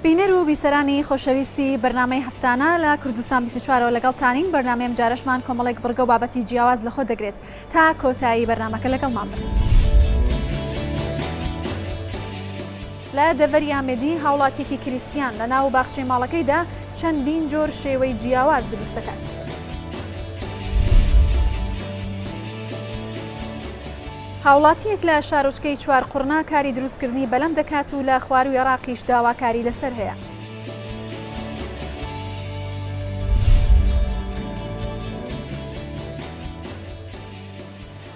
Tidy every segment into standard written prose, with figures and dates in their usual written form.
بینەر و بیسەرانی خۆشەویستی بەرنامەی هەفتانە لە کوردستان 24ەوە لەگەڵتانین. بەرنامەی ئەم جارەشمان کۆمەڵێک بڕگە و بابەتی جیاواز لەخۆ دەگرێت تا کۆتایی بەرنامەکە لەگەڵمان بن. لە دەڤەری ئامێدی هاوڵاتیەکی کریستیان لە ناو باخچەی ماڵەکەیدا چەندین جۆر شێوەی جیاواز دروست دەکات. هاوڵاتیەک لە شارۆچکەی چوارقوڕنا کاری دروستکردنی بەلەم دەکات و لە خواروی عێراقیش داواکاری لەسەر هەیە.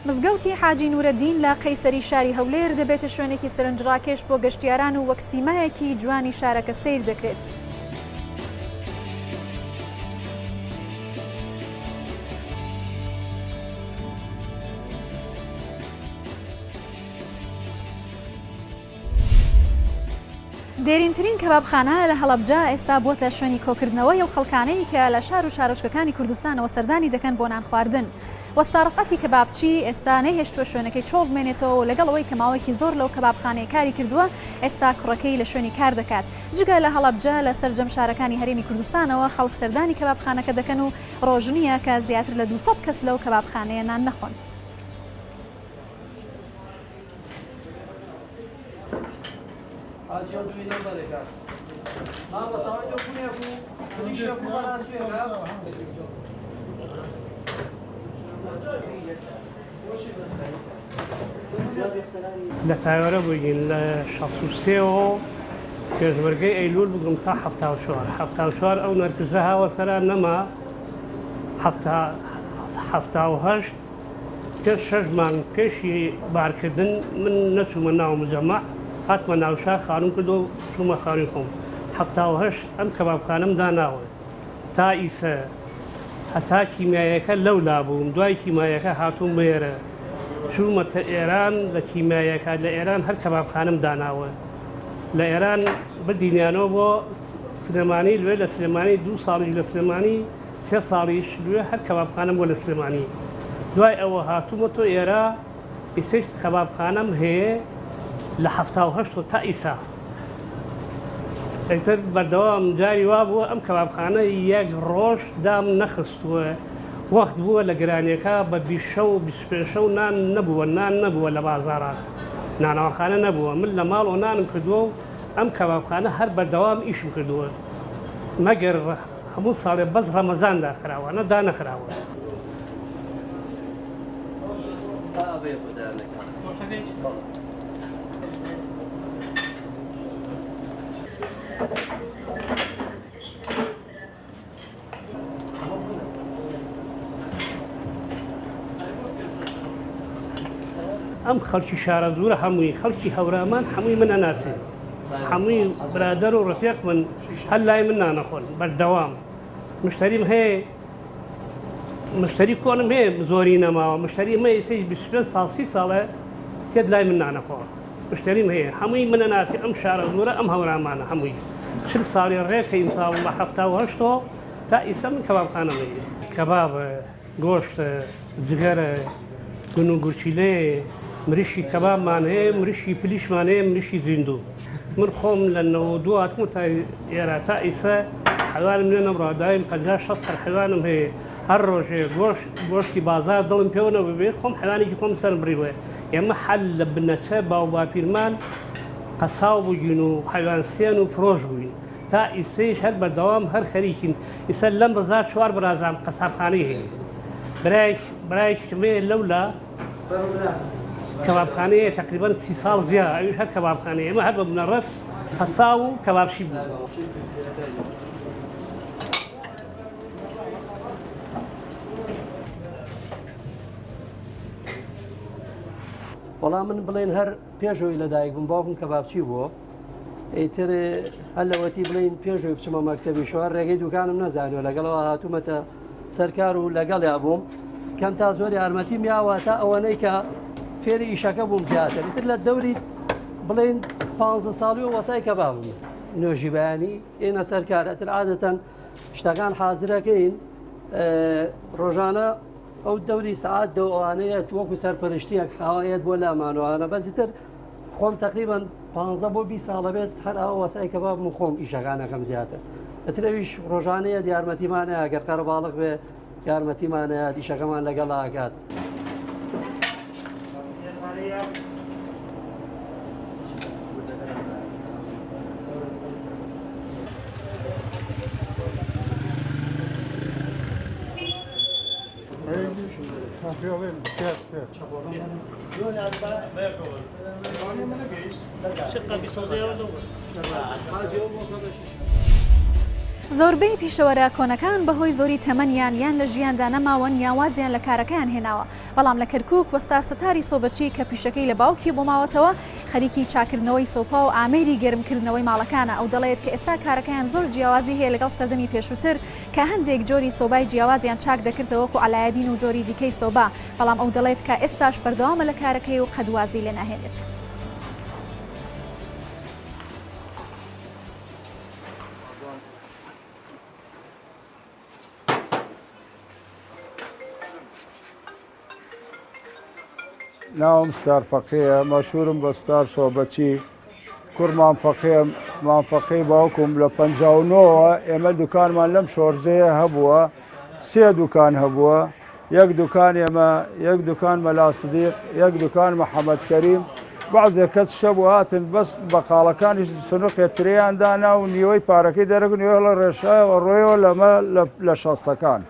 مزگەوتی حاجی نورەدین لە قەیسەری شاری هەولێر دەبێتە شوێنێکی سەرنجڕاکێش بۆ گەشتیاران و وەک سیمایەکی جوانی شارەکە سیر دەکرێت. دێرینترین کەبابخانە لە هەڵەبجە ئێستا بۆتە شوێنی کۆکردنەوەی و خەڵکانەی کە لە شار و شارۆچکەکانی کوردستانەوە سەردانی دەکەن بۆ نان خواردن. وەستارەفەتی کەبابچی ئێستا نەهێشتووە شوێنەکەی چۆڵ بمێنێتەوە و لەگەڵەوەی کە ماوەیەکی زۆر لەو کەبابخانەیە کاری کردووە ئێستا کوڕەکەی لە شوێنی کار دەکات. جگە لە هەڵەبجە لە سەرجەم شارەکانی هەرێمی کوردستانەوە خەڵک سەردانی کەبابخانەکە دەکەن و ڕۆژنیە کە زیاتر لە 200 کەس لەو کەبابخانەیە نان نەخۆن. لە تاوەرە بووین لە 63ەوە پێشمەرگەی ئەیلول بگم تا 74 ئەو نەرکزە هاوە سەرا نەما 78 پێش 6 مانگ پێشی بارکردن من نەچوومە ناو مجەمع هاتمە ناوشا خانوم کردو و چوومە خانووی خۆم 78 ئەم کەبابخانەم داناوە تا ئیسە هەتا کیمایەکە لەولا بووم دوای کیمایەکە هاتووم بێرە چوومەتە ئێران لە کیمایەکە لە ئێران هەر کەبابخانەم داناوە لە ئێران بدینیانەوە بۆ سلێمانی لێ لە سلێمانی 2 ساڵیش لە سلێمانی 3 ساڵیش لێ هەر کەبابخانەم بۆ لە سلێمانی دوای ئەوە هاتوومەتۆ ئێرە ئیسەی کەبابخانەم هەیە لە 78 تا ئیسا ئەیتر بەردەوام جاری وا بووە ئەم کەبابخانە یەک ڕۆژ دام نەخستووە وەخت بووە لە گرانیەکە بە 25 نان نەبووە لە بازاڕات نانەوەخانە نەبووە من لە ماڵ و نانم کردووە و ئەم کەبابخانە هەر بەردەوام ئیشم کردووە مەگەر هەموو ساڵێ بەس ڕەمەزاندا خراوە نەدا نەخراوە. ئەم خەڵکی شارە دوورە هەمووی خەڵکی هەورامان هەمووی منە ناسێ هەمووی برادەر و ڕفیق من هەر لای من نانەخۆن بەردەوام مشتەریم هەیە مشتەری کۆنم هەیە زۆری نەماوە مشتەری مە ئیسەی 25 ساڵ 30 ساڵە تێت لای من نانەخۆ مشتەریم هەیە هەمووی منە ناسی ئەم شارە دوورە ئەم هەورامانە هەمووی 40 ساڵی ڕێکە ئینساڵ لە 78 تا ئیسە من کەبابخانەم هەیە کەبابە گۆشتە جگەرە گون و گورچیلێ مریشی کەبابمان هەیە مریشی پلیشمان هەیە مریشی زیندوو من خۆم لە 92 هاتموو تا ئێرە تا ئیسە حەیوانم لێ نەبڕا دایم 50-60 حەیوانم هەیە هەر ڕۆژێ گۆشتی بازار دڵم پێوە ببێت خۆم حەیوانێکی خۆم سەر بڕیوە ئێمە حەل لە بنەچە باو باپیرمان قەساو بووین و حەیوانسێن و فرۆش بووین تا ئیسەیش هەر بەردەوام هەر خەریکین ئیسە لەم ڕزا 4 برازام قەسابخانەی هەیە برایشمێ لەولا کەبابخانەیە تقریبا 30 ساڵ زیاد ئەویش هەر کەبابخانەیە ئێمە هەر بە بنەڕەت قەساو و کەبابشی بوو. وەڵام من بڵێن هەر پێشەوەی لەدایک بووم باوکم کەبابچی بووە ئیتر هەر لەوەتی بڵین پێشەوەی بچمە مەکتەبی شوهەر ڕێگەی دوکانم نەزانیوە لەگەڵەوە هاتوومەتە سەرکار و لەگەڵیا بووم کەم تا زۆری یارمەتیم یاوە تا ئەوەنەی کە فێری ئیشەکە بووم زیاتر ئیتر لە دەوری بڵین 15 ساڵی و وەسای کەباب بووم نوێژی بەیانی ئێنە سەرکار ئەتر عادەتەن شتەکان حازرەکەین ڕۆژانە ئەو دەوری سعات دە ئەوانەیە وەکو سەرپەرشتیەک خاوایەت بۆ لامانوانە بەزیتر خۆم تقریبا 15 بۆ 20 ساڵە بێت هەر ئەو وەسای کەباب من خۆم ئیشەکانەکەم زیاتر ئەترەویش ڕۆژانەیە یارمەتیمانەیە گەر قەرەباڵغ بێ یارمەتیمانەیە دیشەکەمان لەگەڵ ئاکات. زۆربەی پیشەوەرە کۆنەکان بەهۆی زۆری تەمەنیان یان لە ژیاندا نەماوەن یاوازیان لە کارەکەیان هێناوە، بەڵام لە کەرکووک وەستا سەتاری سۆبەچی کە پیشەکەی لە باوکی بۆ ماوەتەوە خەریکی چاکردنەوەی سۆپا و ئامێری گەرمکردنەوەی ماڵەکانە. ئەو دەڵێت کە ئێستا کارەکەیان زۆر جیاوازی هەیە لەگەڵ سەردەمی پێشووتر کە هەندێک جۆری سۆبای جیاوازیان چاک دەکردەوە وەکو ئالایەدین و جۆری دیکەی سۆبا، بەڵام ئەو دەڵێت کە ئێستاش بەردەوامە لە کارەکەی و قەدوازی لێ ناهێنێت. ناوم ستار فەقێیە، مەشهورم بە ستار سۆبەچی، کوڕ مانفەقەی باوکم لە 59ەوە ئێمە دوکانمان لەم شۆرزەیە هەبووە، 3 دوکان هەبووە، یەک دوکان ئێمە، یەک دوکان مەلا سدیق، یەک دوکان محەممەد کەریم. بەعزێ کەس شەب و هاتن بەس بەقاڵەکانی سنووقێ ترێیاندانا و نیوەی پارەکەی دەرەگنیوە لە ڕێشایەوە ڕۆیەوە لەمە لە شەستەکان.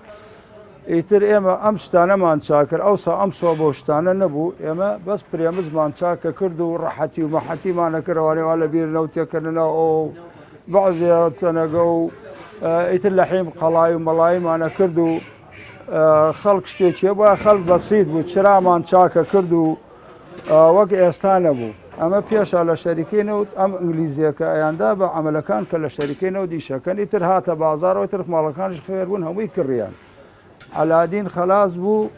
ئیتر ئێمە ئەم شتانەمان چاکرد ئەوسا ئەم سۆ بۆ شتانە نەبوو، ئێمە بەس پرێمزمان چاکە کرد و ڕەحەتی و مەحەتیمانە کردەوەوە لە بیرنەوە تێکردنەوە ئەو بەعزێ تەنەگە و ئیتر لە حیم قەڵای و مەڵایمانە کرد و خەڵک شتێکیە بۆە خەڵک بەسیت بوو، چرامان چاکە کرد و وەک ئێستا نەبوو. ئەمە پێشە لە شەریکینەوت ئەم ئینگلیزیەکە ئەیاندا بە عملەکان کە لە شەریکینەوە دیشەکەن ئیتر هاتە بازارەوە تر ماڵەکانش خێربوون هەمووی کڕیان. ئالادین خلاص بوو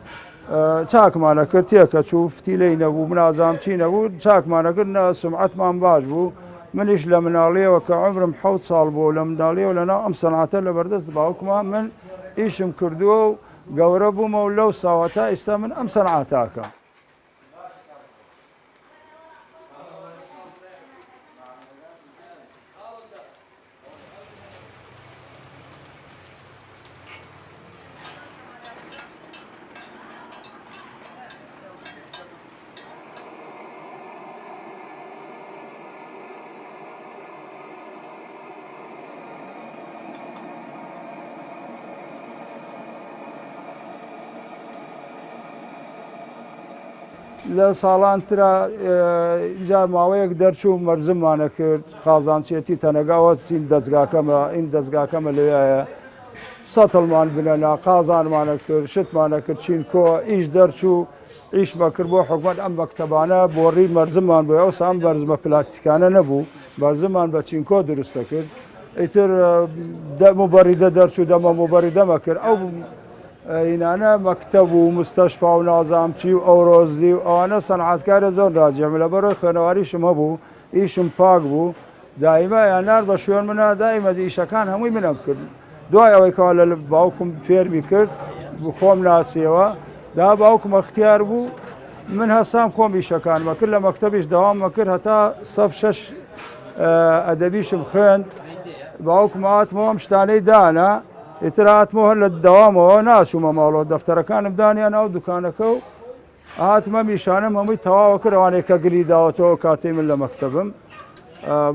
چاکمانە کرد تێکە چوو فتیلەی نەبوو منازام چی نەبوو چاکمانە کرد سمعەتمان باش بوو. منیش لە مناڵیەوە کە عمرم 7 ساڵ بوو لە منداڵیەوە لەناو ئەم سەنعاتە لە بەردەست باوکمان من ئیشم کردووە و گەورە بوومە و لەو ساوەتا ئێستا من ئەم سەنعاتاکە. لە ساڵانترا جا ماوەیەک دەرچوو مەرزممانە کرد قازانچێتی تەنەگاوە چین دەستگاکەمە ئین دەستگاکەمە لەوەیە سەتڵمان بنەنا قازانمانە کرد شتمانە کرد چین کۆ ئیش دەرچوو ئیشمە کرد بۆ حکومەت ئەم مەکتەبانە بۆڕی مەرزممان بۆ ئەو سام بەرزمە پلاستیکانە نەبوو بەرزممان بە چینکۆ دروستە کرد ئیتر دەموبەریدە دەرچوو دەمە موبەریدەمە کرد ئەو ئینانە مەکتەب و مستەشفا و نازامچی و ئەوڕۆزی و ئەوانە سەنعاتکارە زۆر ڕاجێمە لەبەرەوەی خوێنەواریشم هەبوو ئیشم پاک بوو دائیمە یانار بە شوێن منە دائیمە ئیشەکان هەمووی منم کرد دوای ئەوەی کەوا لە باوکم فێرمی کرد خۆم ناسیەوە دا باوکم اختیار بوو من هەستام خۆم ئیشەکانمە کرد لە مەکتەبیش دەواممە کرد هەتا سەف 6 ئەدەبیشم خوێند باوکم هاتمەوە ئەم شتانەی دانا ئیتر هاتمەوە لە دەوامەوە ناچوومە ماڵەوە دەفتەرەکانم دانیان ئەو دوکانەکە و هاتمە میشانم هەمووی تەواوە کردوانێک کە گری داوەتەوە کاتێ من لە مەکتەبم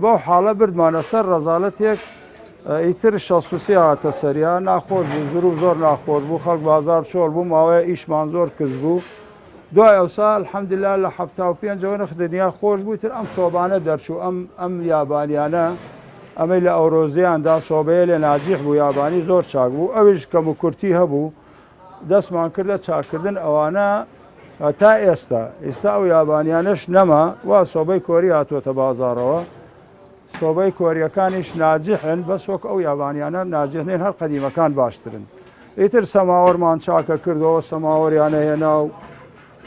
بەو حاڵە بردمانە سەر ڕەزالەتێک ئیتر 63 هاتە سەریا ناخۆش بوو زروف زۆر ناخۆش بوو خەڵک بازار چۆڵ بوو ماوەیە ئیشمان زۆر کەس بوو دوای ئەو ساڵ الحەمدلله لە 75 نرخ دنیا خۆش بوو تر ئەم سۆبانە دەرچوو ئەم یابانیانە ئەمەی لە ئەوڕۆزیاندا سۆبەیە لێ ناجیح بوو یابانی زۆر چاک بوو ئەویش کەم و کورتی هەبوو دەستمان کرد لە چاکردن ئەوانە تا ئێستا ئەو یابانیانش نەما وا سۆبەی کۆری هاتوۆتە بازارەوە سۆبەی کۆریەکانیش ناجیحن بەس وەک ئەو یابانیانە ناجیحنێن هەر قەدیمەکان باشترن ئیتر سەماوەڕمان چاکە کردەوە سەماوەڕیانە هێنا و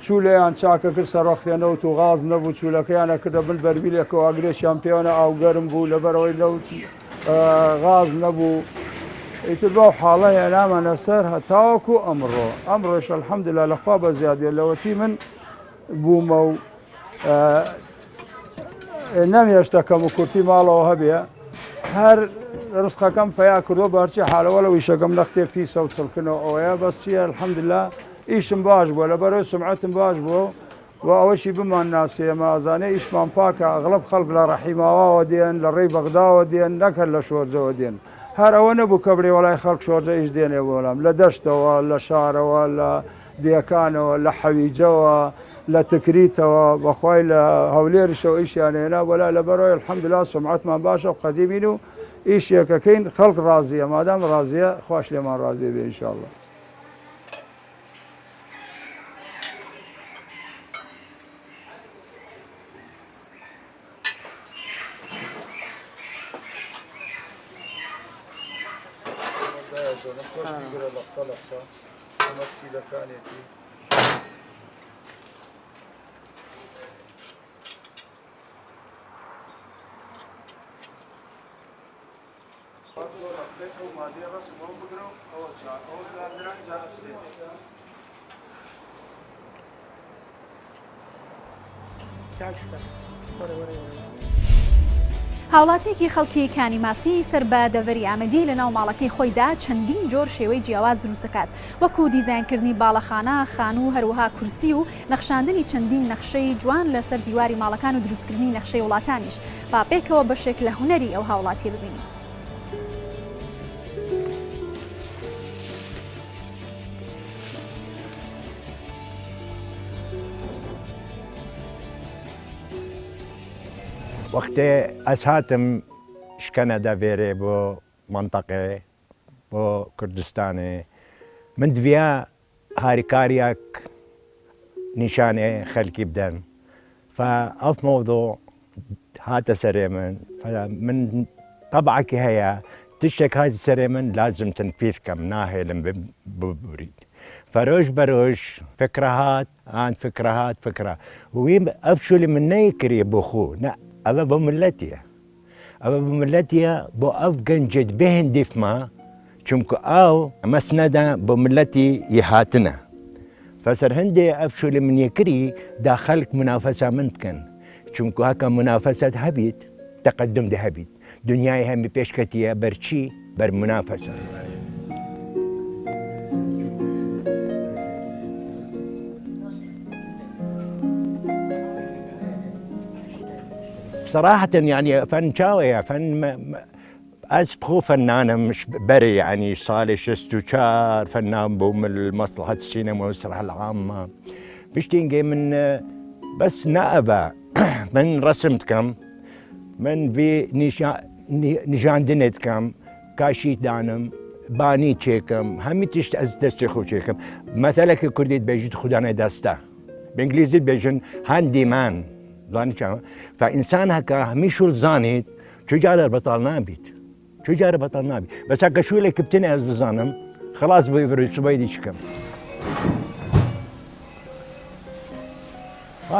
چولەیان چاکە کرد سەرۆختێنەوت و غاز نەبوو چولەکەیانە کردە بن بەربیلێکەوە ئاگرێکیان پێوەنە ئاوگەرم بوو لەبەرەوەی نەوت غاز نەبوو ئیتر بەو حاڵە هێنامانە سەر هەتاوەکو ئەمڕۆش الحەمدلله لەخوا بە زیادێ لەوەتی من بوومە و نەمێشتەکەم و کورتی ماڵەوە هەبێ هەر ڕزقەکەم پیا کردو بارچی حالەوە لە ویشەکەم لە کتێبی سەوچڵکردنەوە ئەوەیە بەس چیە الحەمدلله ئیشم باش بووە لەبەرەوەی سمعەتم باش بوو و ئەوەشی بمان ناسیە مازانێ ئیشمان پاکە ئەغڵب خەڵک لە ڕەحیماواوە دێن لە ڕێی بەغداوە دێن نەکرد لە شۆرجەوە دێن هەر ئەوە نەبوو کە بڕێ وەڵای خەڵک شۆرجە ئیش دێنێ بۆلام لە دەشتەوە لە شارەوە لە دیەکانەوە لە حەویجەوە لە تکریتەوە بەخوای لە هەولێرشەوە ئیشیانێنا وەلا لەبەرەوەی الحەمدلله سمعەتمان باشە و قەدیمین و ئیشێکەکەین خەڵک ڕازیە مادام ڕازیە خوش لێمان ڕازیە بێ ئینشاءالله. هاوڵاتێکی خەڵکی کانیماسی سەر بە دەڤەری ئامەدی لە ناو ماڵەکەی خۆیدا چەندین جۆر شێوەی جیاواز دروستەکات وەکو دیزاینکردنی باڵەخانە خان و هەروەها کورسی و نەخشاندنی چەندین نەخشەی جوان لەسەر دیواری ماڵەکان و دروستکردنی نەخشەی وڵاتانیش با پێکەوە بەشێک لە هونەری ئەو هاوڵاتی ببینی. وقتی ئەس هاتم شکەنە دەڤێرێ بۆ منتەقێ بۆ کوردستانê من divêya harîkariyek nîşanê xelkî bidem ev mewzu hate serê min tebekî heye tiştek hate serê min lazim tenfîz bikim nahêlim bibûrît roj be roj fikre hat an fikre hat fikre wî ev şûlî min neyekiriye bۆ xwe ne ev bo milletî ye ev bo milletî ye bo ev gencê dibêhên dîfma çunku ew mesneda bo milletî yê hatine serhindê ev şûlê min yekirî da xelk münafesa min bikin çunku heka münafeset hebît teqeddum de hebît dunyayê hemî pêş ketiye ber çî ber münafesa. صراحة يعني فن شاوية فن أسبخو فنانة مش بري يعني صالح شستوشار فنان بوم مصلحة السينما والمسرح العامة بشتينجي من بس نأبا من رسمت كم من في نشان دنت كم كاشيت دانم باني تشيكم همي تشت أزدستخو تشيكم مثلا كرديت بيجد خدانا دستا بإنجليزي بيجن هاندي مان فإنسان هكا هميشول زانيت شو جار بطل نابيت شو جار بطل نابيت بس هكا شو لك بتني از بزانم خلاص بيفرج سبيدي شكم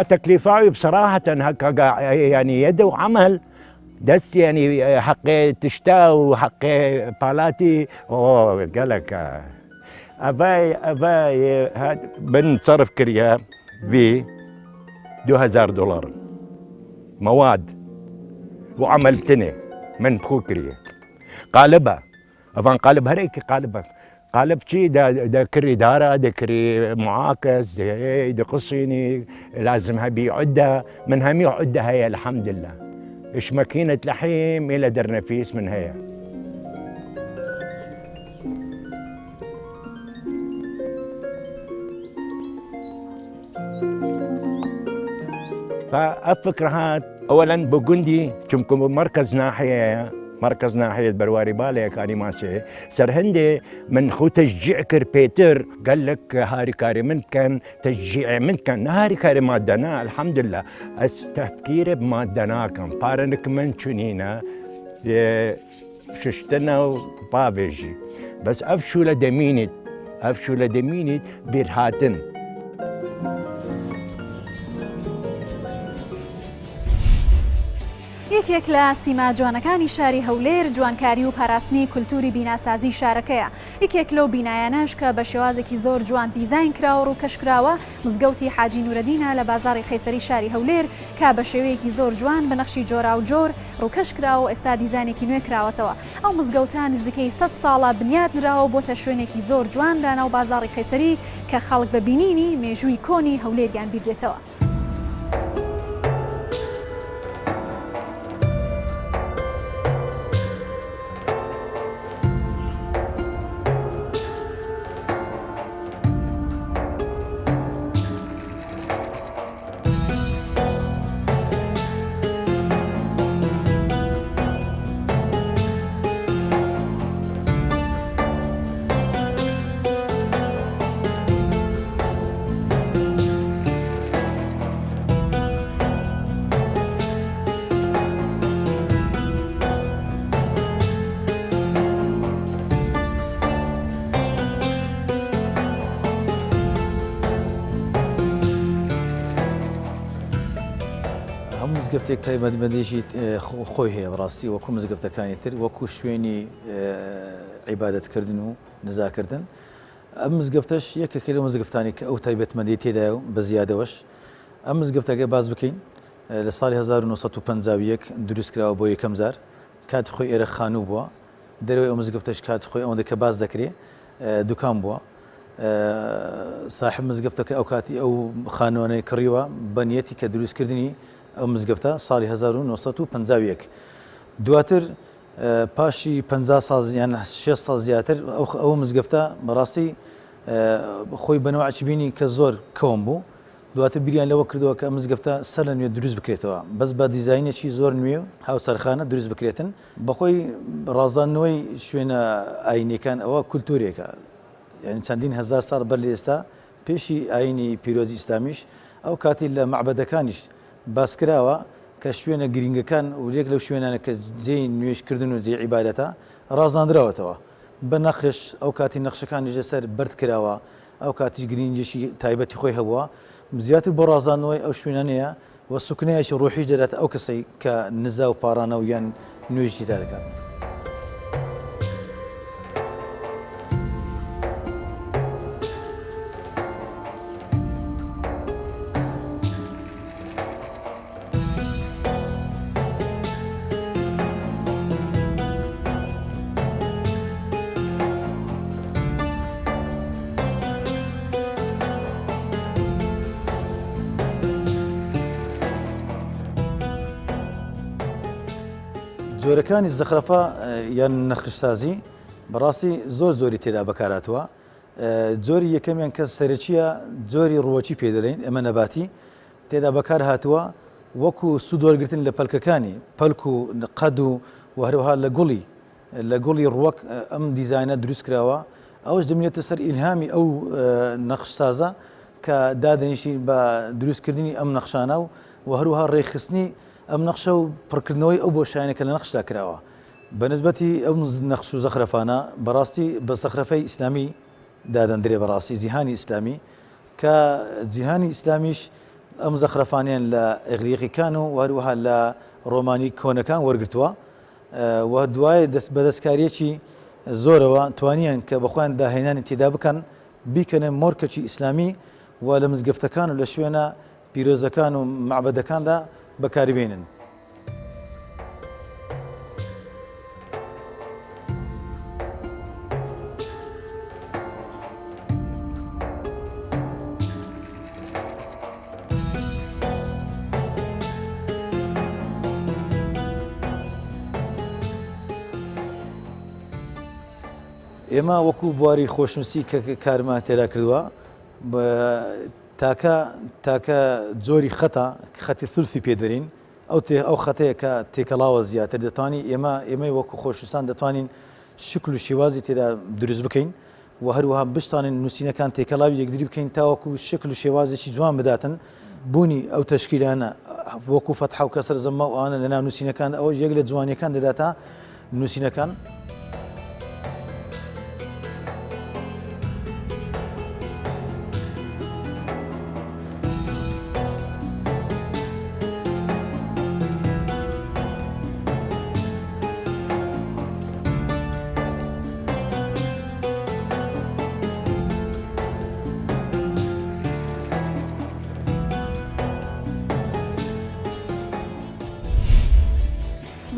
تكليفاوي بصراحة هكا يعني يد وعمل دست يعني حقي تشتا وحقي بالاتي اوه قالك اباي بنصرف كريا في $2000 مواد وعملتني من بخوكرية قالبة أفان قالب هريك قالبة قالب شي دا كري دارة دا كري معاكس دا قصيني لازم هبي عدة من همي عدة هي الحمد لله إيش ماكينة لحيم إلى درنفيس من هي فالفكرة أولاً بوغندي چونكو مركز ناحية برواري بالي كاني ماسي سرهندي من خو تشجيع كر بيتر قال لك هاري كاري من كان تشجيع من كان هاري كاري مادنا الحمد لله استفكير بمادنا كان بارنك من شنينا ششتنا وبابيجي بس أفشو لدمينت بيرهاتن یەکێک یەکێک لە سیما جوانەکانی شاری هەولێر جوانکاری و پاراستنی کولتوری بیناسازی شارەکەیە. یەکێک لەو بینایانەش کە بە شێوازێکی زۆر جوان دیزاین کراوە و ڕووکەشکراوە مزگەوتی حاجی نورەدینە لە بازاڕی خەیسەری شاری هەولێر کە بە شێوەیەکی زۆر جوان بە نەخشی جۆرا و جۆر ڕووکەشکراوە و ئێستا دیزانێکی نوێ کراوەتەوە. ئەو مزگەوتان نزیکەی 100 ساڵە بنیاد نراوە بۆتە شوێنێکی زۆر جوان لە ناو بازاڕی خەیسەری کە خەڵک بە بینینی مێژووی کۆنی هەولێریان بیردێتەوە. مزگەفتێک تایبەتمەندیشی خۆی هەیە بەڕاستی وەکو مزگەفتەکانی تر وەکو شوێنی عیبادەتکردن و نزاکردن. ئەم مزگەفتەش یەکێکە لە مزگەفتانی کە ئەو تایبەتمەندی تێدایە و بە زیادەوەش. ئەم مزگەفتەکە باز بکەین لە ساڵی 1950 دروست کراوە بۆ یەکەم جار کاتی خۆی ئێرە خانوو بووە. دەروی ئەو مزگەفتەش کاتی خۆی ئەوەندە کە باز دەکرێت دوکان بووە. صاحب مزگەفتەکە ئەو کاتی ئەو خانوانەی کڕیوە بە نیەتی کە دروستکردنی ئەو مزگەفتە ساڵی 1950. دواتر پاشی 50 ساڵ یان 6 ساڵ زیاتر ئەو مزگەفتە بەڕاستی خۆی بەنەوەی بینی کە زۆر کەوم بوو. دواتر بیریان لەوە کردەوە کە مزگەفتە سەر لە نوێ دروست بکرێتەوە بەس بە دیزاینێکی زۆر نوێ و هاوسەرخانە دروست بکرێتن. بەخۆی ڕازاندنەوەی شوێنە ئاینیەکان ئەوە کولتورێکە، یعنی چەندین هەزار ساڵ بەر لە ئێستا پێشی ئاینی پیرۆزی ئیسلامیش ئەو کاتی لە معبەدەکانیش باسکراوە کە شوێنە گرنگەکان و یەک لەو شوێنانە کە جێی نوێشکردن و جێ عیبادەتە ڕازاندراوەتەوە بە نەخش. ئەو کاتی نەخشەکانی لەسەر بەرد کراوە، ئەو کاتیش گرنگێکی تایبەتی خۆی هەبووە زیاتر بۆ ڕازاندنەوەی ئەو شوێنانەیە و سوکنەیەکی ڕۆحیش دەدات ئەو کەسەی کە نزا و پارانە و یان نوێژی دا دەکات. جۆرەکانی زەخرەفە یان نەخشسازی بەڕاستی زۆری تێدا بەکاراتوە. جۆری یەکەمیان کە سەرەکیە جۆری ڕووەکی پێدەڵێن ئەمە نەباتی تێدا بەکار هاتووە وەکو سوودوەرگرتن لە پەلکەکانی پەلک و قەد و هەروەها لە گوڵی ڕووەک ئەم دیزاینە دروست کراوە. ئەوش دەمێتە سەر ئیلهامی ئەو نەخشسازە کە دادەنیشی بە دروستکردنی ئەم نەخشانە و هەروها ڕێخستنی ئەم نەخشە و پڕکردنەوەی ئەو بۆشایانەکە لە نەخشدا کراوە. بەنسبەتی ئەو نەخش و زەخرەفانە بەڕاستی بە زەخرەفەی ئیسلامی دادەندرێ بەڕاستی جیهانی ئیسلامی کە جیهانی ئیسلامیش ئەم زەخرەفانیان لە ئێغریقیەکان و هەروەها لە ڕۆمانی کۆنەکان وەرگرتووە و دوای بەدەستکاریەکی زۆرەوە توانیان کە بەخۆیان داهێنانی تێدا بکەن بیکەنە مۆرکەکی ئیسلامی و لە مزگەفتەکان و لە شوێنە پیرۆزەکان و معبەدەکاندا بەکاربێنن. ئێمە وەکو بواری خۆشنووسی کە کارمان تێدا کردووە تاکە جۆری خەتی ثلثی پێدەرین ئەو خەتەیە کە تێکەڵاوە زیاتر دەتوانین ئێمەی وەکو خۆشنووسان دەتوانین شکل و شێوازی تێدا دروست بکەین و هەروەها بشتانین نووسینەکان تێکەڵاوی یەکدری بکەین تاوەکو شکل و شێوازێکی جوان بداتن بوونی ئەو تەشکیلانە وەکو فەتح و کەسر زەممە و ئەوانە لەناو نووسینەکان ئەوە یەک لە جوانیەکان دەداتە نووسینەکان.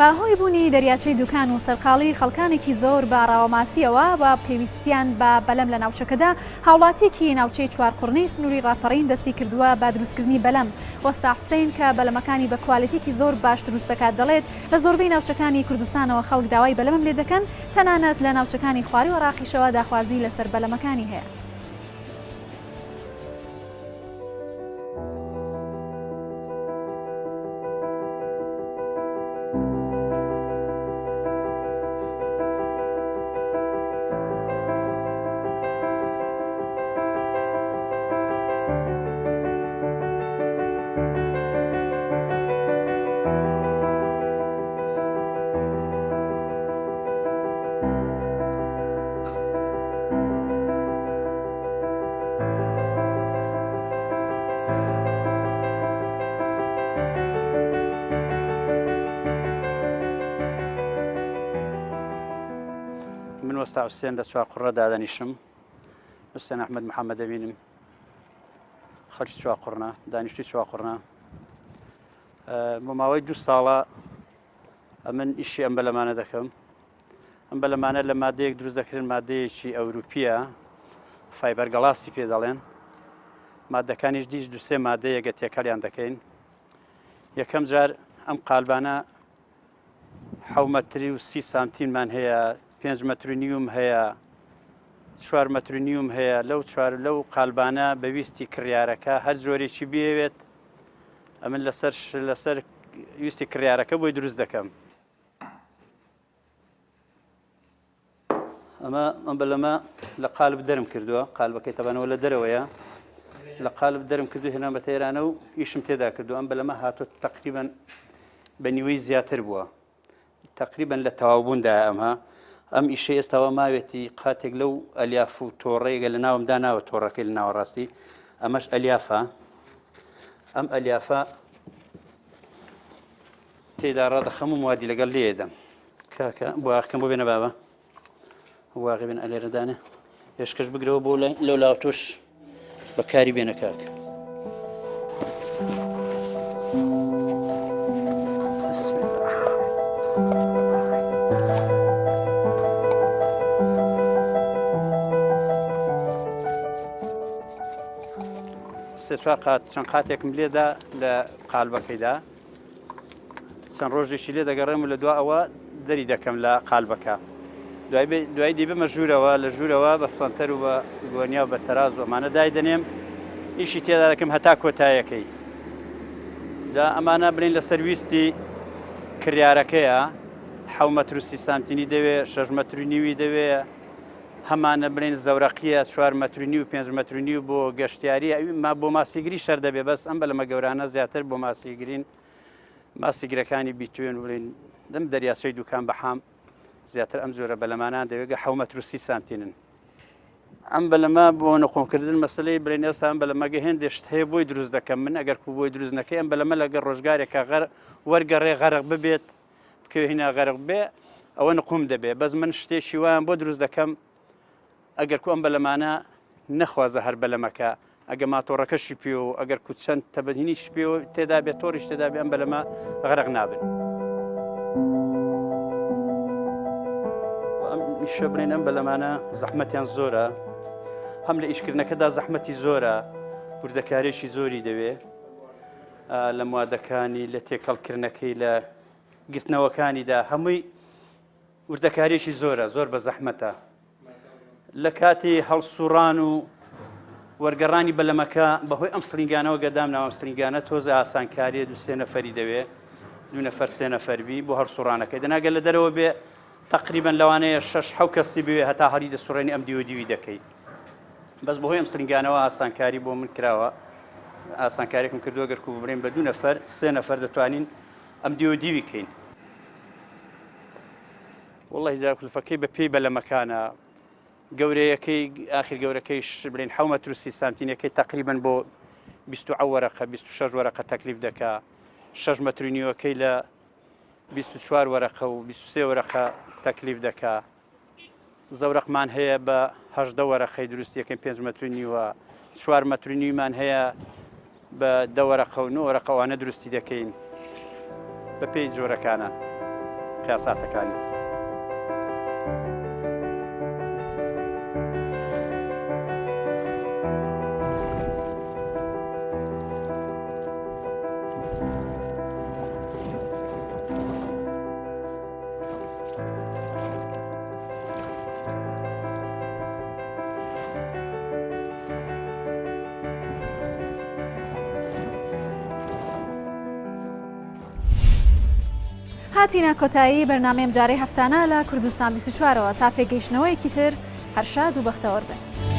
باهۆی بوونی دەریاچەی دوکان و سەرقاڵی خەڵکانێکی زۆر بە ڕاوەماسیەوە بە پێویستیان بە بەلەم لە ناوچەکەدا هاوڵاتیەکی ناوچەی چوارقوڕنەی سنووری ڕاپەڕین دەستی کردووە بە دروستکردنی بەلەم. وەستا حوسێن کە بەلەمەکانی بە کوالیتیکی زۆر باش دروست دەکات دەڵێت لە زۆربەی ناوچەکانی کوردستانەوە خەڵک داوای بەلەمم لێ دەکەن، تەنانەت لە ناوچەکانی خواری و ڕاقیشەوە داخوازی لەسەر بەلەمەکانی هەیە. من وەستا حوسێن لە چوارقوڕە دانیشتم. حوسێن ئەحمەد محەممەد دەبینم، خەڵکی چوارقوڕە، دانیشتوی چوارقوڕە. بۆ ماوەی 2 ساڵە من ئیشی ئەم بەلەمانە دەکەم. ئەم بەلەمانە لە مادەیەک دروست دەکردن، مادەیەکی ئەوروپیە، فایبەرگەڵاسی پێ دەڵێن. مادەکانیش دیش 2-3 مادەیەکە تێکەڵیان دەکەین. یەکەم جار ئەم قالبانە 7 مەتری و 30 سانتیممان هەیە، 5 مەتر و نیوم هەیە، 4 مەتر و نیوم هەیە. لەو قالبانە بەویستی کڕیارەکە هەر جۆرێکی بێوێت ئەمن لەسەر ویستی کڕیارەکە بۆی دروست دەکەم. ئەم بەلەمە لە قالب دەرم کردووە، قالبەکەی تەبانەوە لە دەرەوەیە، لە قالب دەرم کردو هێنا بە تەیرانە و ئیشم تێدا کردو. ئەم بەلەمە هاتۆ تقریبەن بە نیوەی زیاتر بووە، تقریبەن لە تەواوبووندا ئەم ئیشەی ئێستاوە ماوێتی قاتێک لەو ئەلیاف و تۆڕەیەگە لە ناوم داناوە، تۆڕەکەی لە ناوەڕاستی ئەمەش ئەلیافە. ئەم ئەلیافە تێدا ڕادەخەم و موادی لەگەڵ لێدەم. کاکە بۆ ئاخکەم بۆ بێنە بابە واقع بێن ئەلێرەدانێ هێشکەش بگرەوە بۆ لەو لاوتۆش بەکاری بێنە کاکە. چەند قاتێکم لێدا لە قالبەکەیدا، چەند ڕۆژێکی لێ دەگەڕێم و لە دوا ئەوە دەری دەکەم لە قالبەکە. دوای دیبمە ژوورەوە، لە ژوورەوە بە سەنتەر و بە گۆنیا و بە تەراز و ئەمانە دای دەنێم، ئیشی تێدا دەکەم هەتا کۆتایەکەی. جا ئەمانە بڵین لە سەرویستی کریارەکەیە، 7 مەتر و 30 سانتینی دەوێت، 6 مەتر و نیوی دەوێت، هەمانە بڵێن زەورەقیە 4 مەتر و نیو 5 مەتر و نیو بۆ گەشتیاری بۆ ماسیگری شەر دەبێ. بەس ئەم بەلەمە گەورانە زیاتر بۆ ماسیگرین، ماسیگرەکانی بیتوێن بڵێن دەم دەریاچەی دوکان بەحام زیاتر ئەم جۆرە بەلەمانان دەوێت 7 مەتر و 30 سانتینن. ئەم بەلەمە بۆ نەخۆمکردن مەسلەی بڵێن ئێستا ئەم بەلەمەگە هێندێ شت هەیە بۆی دروست دەکەم من. ئەگەر کو بۆی دروست نەکەی ئەم بەلەمە لەگەر ڕۆژگارێکە وەرگەڕێ غەرق ببێت، بکەوێنە غەرق بێ، ئەوە نقوم دەبێ. بەس من شتێکی وایان بۆ دروست دەکەم ئەگەر کو ئەم بەلەمانە نەخوازە هەر بەلەمەکە، ئەگە ماتۆڕەکەشی پێ و ئەگەر کو چەند تەبەنینیش پێ و تێدا بێت، تۆڕیش تێدا بێ، ئەم بەلەمە غەرق نابن. ئەم ئیشە بڵێن ئەم بەلەمانە زەحمەتیان زۆرە، هەم لە ئیشکردنەکەدا زەحمەتی زۆرە، وردەکارێکی زۆری دەوێ لە موادەکانی، لە تێکەڵکردنەکەی، لە گرتنەوەکانیدا هەمووی وردەکارێکی زۆرە، زۆر بە زەحمەتە. لە کاتی هەڵسوڕان و وەرگەڕانی بەلەمەکە بەهۆی ئەم سرنگانەوە گەدام ناوە سرنگانە تۆزە ئاسانکاریە 2-3 نەفەری دەوێ، 2 نەفەر 3 نەفەربی بۆ هەڵسوڕانەکەی دەناگەل لە دەرەوە بێ تقریبەن لەوانەیە 6-7 کەسی بوێ هەتا هەڵی دەسوڕێنی ئەم دیوی دەکەی. بەس بەهۆی ئەم سرنگانەوە ئاسانکاری بۆ من کراوە، ئاسانکاریێکم کردووە گەر کو ببڕین بە 2 نەفەر 3 نەفەر دەتوانین ئەم دیوی بکەین. وەڵڵی زاکولفەکەی بە پێی بەلەمەکانە گەورەیەکەی ئاخر گەورەکەی بڵێن 7 مەتر و 30 سانتینەکەی تقریبەن بۆ 27 وەرەقە 26 وەرەقە تەکلیف دەکا، 6 مەتر و نیوەکەی لە 24 وەرەقە و 23 وەرەقە تەکلیف دەکا. زەورەقمان هەیە بە 18 وەرەقەی دروستیەکەی 5 مەتر و نیوە، 4 مەتر و نیومان هەیە بە 10 وەرەقە و 9 وەرەقەوانە دروستی دەکەین بە پێی جۆرەکانە. قیاساتەکانی. هاتینە کۆتایی بەرنامەی ئەم جارەی هەفتانە لە کوردستان 24ەوە تا پێگەیشتنەوەیەکی تر هەر شاد و بەختەوەر بن.